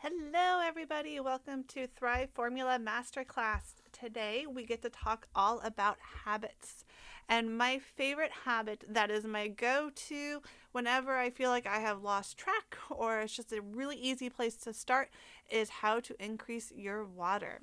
Hello, everybody. Welcome to Thrive Formula MasterClass. Today, we get to talk all about habits. And my favorite habit that is my go to whenever I feel like I have lost track or it's just a really easy place to start is how to increase your water.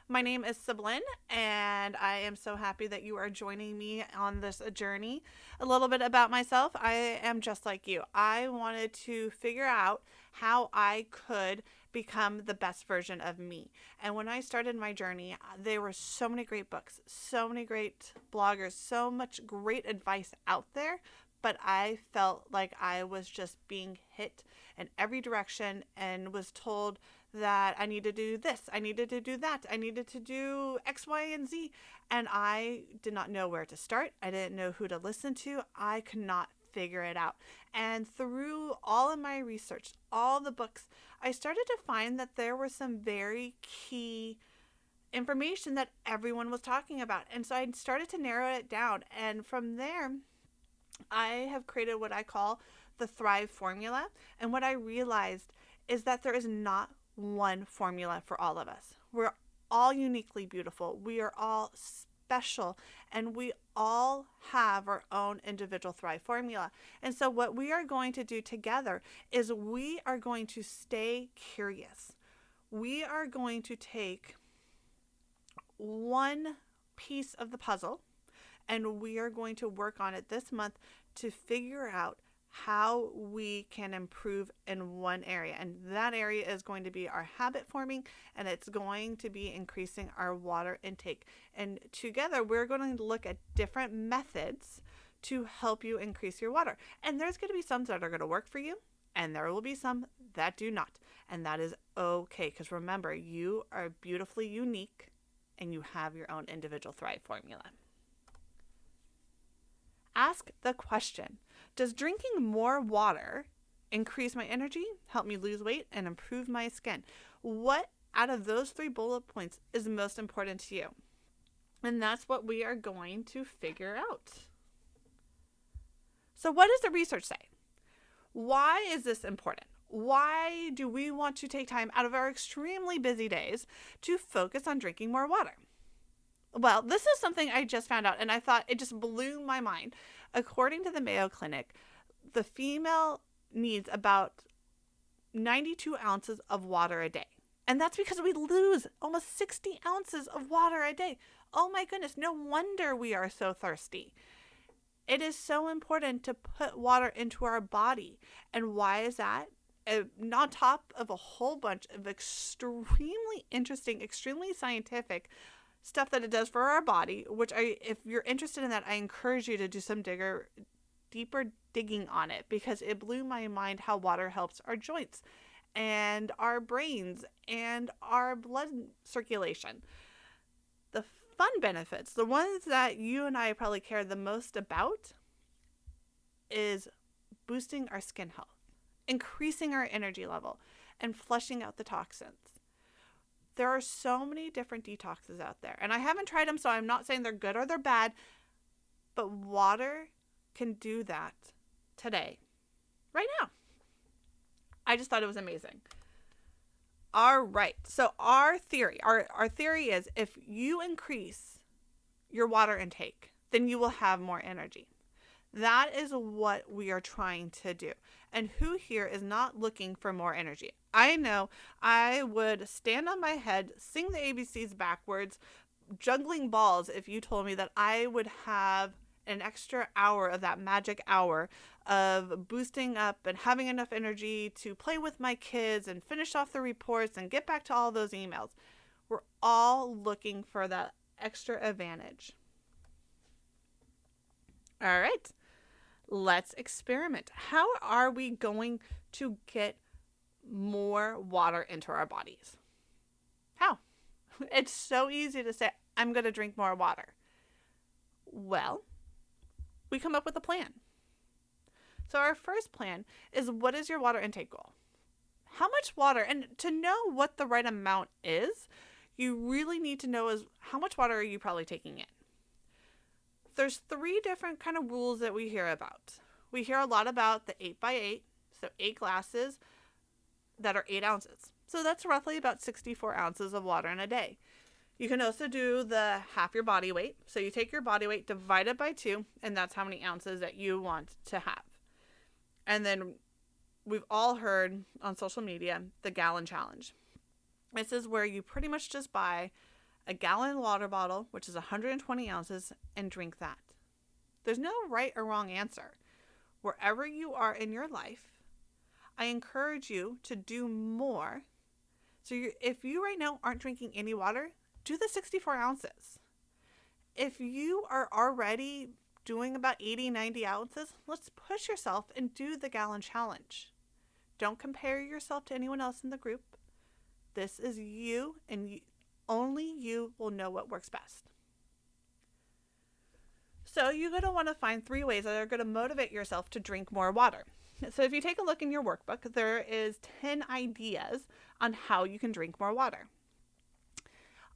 My name is Siblin, and I am so happy that you are joining me on this journey. A little bit about myself. I am just like you. I wanted to figure out how I could become the best version of me. And when I started my journey, there were so many great books, so many great bloggers, so much great advice out there. But I felt like I was just being hit in every direction and was told that I needed to do this, I needed to do that, I needed to do X, Y, and Z. And I did not know where to start. I didn't know who to listen to. I could not figure it out. And through all of my research, all the books, I started to find that there were some very key information that everyone was talking about. And so I started to narrow it down. And from there, I have created what I call the Thrive formula. And what I realized is that there is not one formula for all of us. We're all uniquely beautiful. We are all special, and we all have our own individual Thrive formula. And so what we are going to do together is we are going to stay curious. We are going to take one piece of the puzzle and we are going to work on it this month to figure out how we can improve in one area. And that area is going to be our habit forming, and it's going to be increasing our water intake. And together, we're going to look at different methods to help you increase your water. And there's going to be some that are going to work for you, and there will be some that do not. And that is okay, because remember, you are beautifully unique, and you have your own individual Thrive formula. Ask the question, does drinking more water increase my energy, help me lose weight, and improve my skin? What out of those 3 bullet points is most important to you? And that's what we are going to figure out. So what does the research say? Why is this important? Why do we want to take time out of our extremely busy days to focus on drinking more water? Well, this is something I just found out, and I thought it just blew my mind. According to the Mayo Clinic, the female needs about 92 ounces of water a day. And that's because we lose almost 60 ounces of water a day. Oh my goodness, no wonder we are so thirsty. It is so important to put water into our body. And why is that? On top of a whole bunch of extremely interesting, extremely scientific stuff that it does for our body, which if you're interested in that, I encourage you to do some deeper digging on it, because it blew my mind how water helps our joints and our brains and our blood circulation. The fun benefits, the ones that you and I probably care the most about, is boosting our skin health, increasing our energy level, and flushing out the toxins. There are so many different detoxes out there, and I haven't tried them, so I'm not saying they're good or they're bad, but water can do that today, right now. I just thought it was amazing. All right, so our theory is if you increase your water intake, then you will have more energy. That is what we are trying to do. And who here is not looking for more energy? I know I would stand on my head, sing the ABCs backwards, juggling balls if you told me that I would have an extra hour of that magic hour of boosting up and having enough energy to play with my kids and finish off the reports and get back to all those emails. We're all looking for that extra advantage. All right. Let's experiment. How are we going to get more water into our bodies? How? It's so easy to say, I'm going to drink more water. Well, we come up with a plan. So our first plan is, what is your water intake goal? How much water? And to know what the right amount is, you really need to know is how much water are you probably taking in? There's 3 different kind of rules that we hear about. We hear a lot about the 8x8, so 8 glasses that are 8 ounces. So that's roughly about 64 ounces of water in a day. You can also do the half your body weight. So you take your body weight, divide it by 2, and that's how many ounces that you want to have. And then we've all heard on social media the gallon challenge. This is where you pretty much just buy a gallon water bottle, which is 120 ounces, and drink that. There's no right or wrong answer. Wherever you are in your life, I encourage you to do more. So if you right now aren't drinking any water, do the 64 ounces. If you are already doing about 80, 90 ounces, let's push yourself and do the gallon challenge. Don't compare yourself to anyone else in the group. This is you, and only you will know what works best. So you're going to want to find 3 ways that are going to motivate yourself to drink more water. So if you take a look in your workbook, there is 10 ideas on how you can drink more water.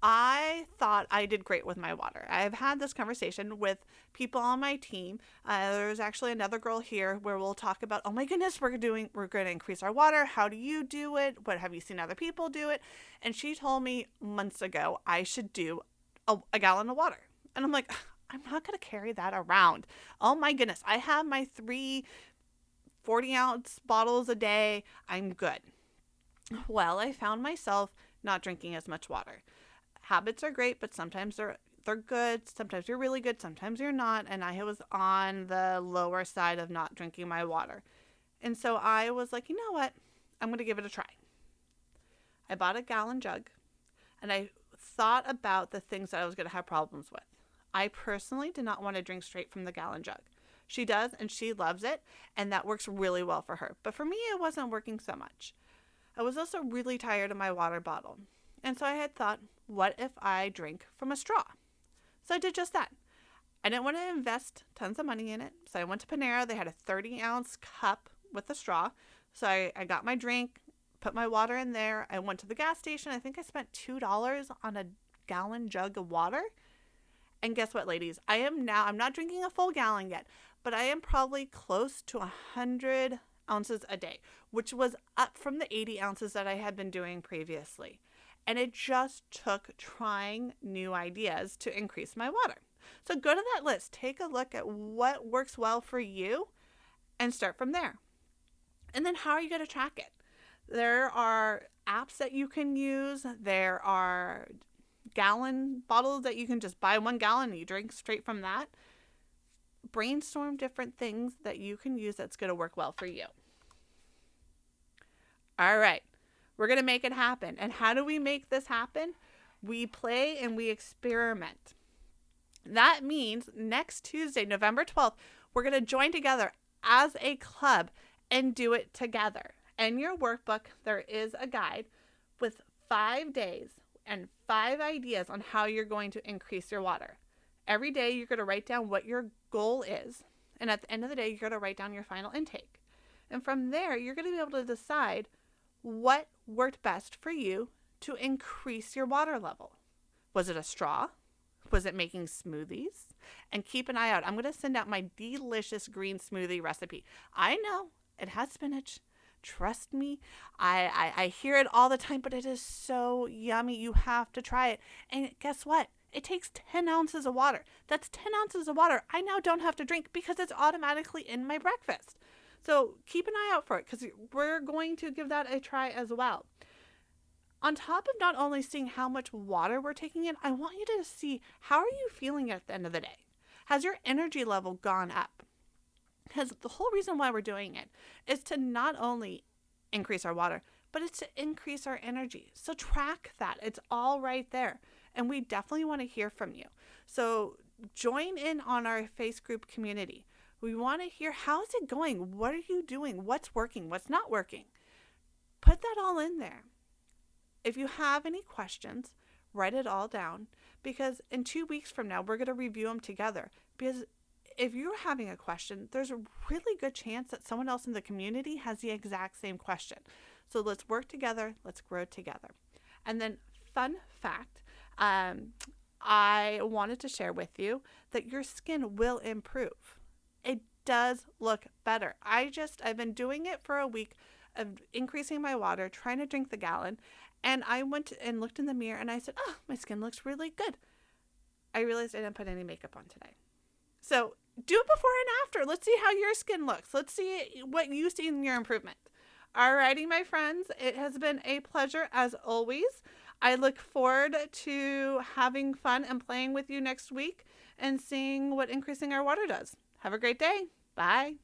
I thought I did great with my water. I've had this conversation with people on my team. There's actually another girl here where we'll talk about, oh my goodness, we're going to increase our water. How do you do it? What have you seen other people do it? And she told me months ago I should do a gallon of water. And I'm like, I'm not going to carry that around. Oh my goodness, I have my 3 40-ounce bottles a day. I'm good. Well, I found myself not drinking as much water. Habits are great, but sometimes they're good. Sometimes you're really good. Sometimes you're not. And I was on the lower side of not drinking my water. And so I was like, you know what? I'm going to give it a try. I bought a gallon jug, and I thought about the things that I was going to have problems with. I personally did not want to drink straight from the gallon jug. She does, and she loves it, and that works really well for her. But for me, it wasn't working so much. I was also really tired of my water bottle. And so I had thought, what if I drink from a straw? So I did just that. I didn't want to invest tons of money in it. So I went to Panera. They had a 30-ounce cup with a straw. So I got my drink, put my water in there. I went to the gas station. I think I spent $2 on a gallon jug of water. And guess what, ladies? I'm not drinking a full gallon yet, but I am probably close to 100 ounces a day, which was up from the 80 ounces that I had been doing previously. And it just took trying new ideas to increase my water. So go to that list, take a look at what works well for you, and start from there. And then how are you going to track it? There are apps that you can use. There are gallon bottles that you can just buy 1 gallon and you drink straight from that. Brainstorm different things that you can use that's going to work well for you. All right. We're going to make it happen. And how do we make this happen? We play and we experiment. That means next Tuesday, November 12th, we're going to join together as a club and do it together. In your workbook, there is a guide with 5 days and 5 ideas on how you're going to increase your water. Every day, you're going to write down what your goal is. And at the end of the day, you're going to write down your final intake. And from there, you're going to be able to decide what worked best for you to increase your water level. Was it a straw? Was it making smoothies? And keep an eye out. I'm going to send out my delicious green smoothie recipe. I know it has spinach. Trust me. I hear it all the time, but it is so yummy. You have to try it. And guess what? It takes 10 ounces of water. That's 10 ounces of water I now don't have to drink because it's automatically in my breakfast. So keep an eye out for it because we're going to give that a try as well. On top of not only seeing how much water we're taking in, I want you to see how are you feeling at the end of the day? Has your energy level gone up? Because the whole reason why we're doing it is to not only increase our water, but it's to increase our energy. So track that. It's all right there. And we definitely want to hear from you. So join in on our Face group community. We want to hear, how's it going? What are you doing? What's working? What's not working? Put that all in there. If you have any questions, write it all down because in 2 weeks from now, we're going to review them together. Because if you're having a question, there's a really good chance that someone else in the community has the exact same question. So let's work together. Let's grow together. And then fun fact, I wanted to share with you that your skin will improve. It does look better. I've been doing it for a week. of increasing my water, trying to drink the gallon. And I went and looked in the mirror and I said, oh, my skin looks really good. I realized I didn't put any makeup on today. So do it before and after. Let's see how your skin looks. Let's see what you see in your improvement. Alrighty, my friends, it has been a pleasure as always. I look forward to having fun and playing with you next week and seeing what increasing our water does. Have a great day. Bye.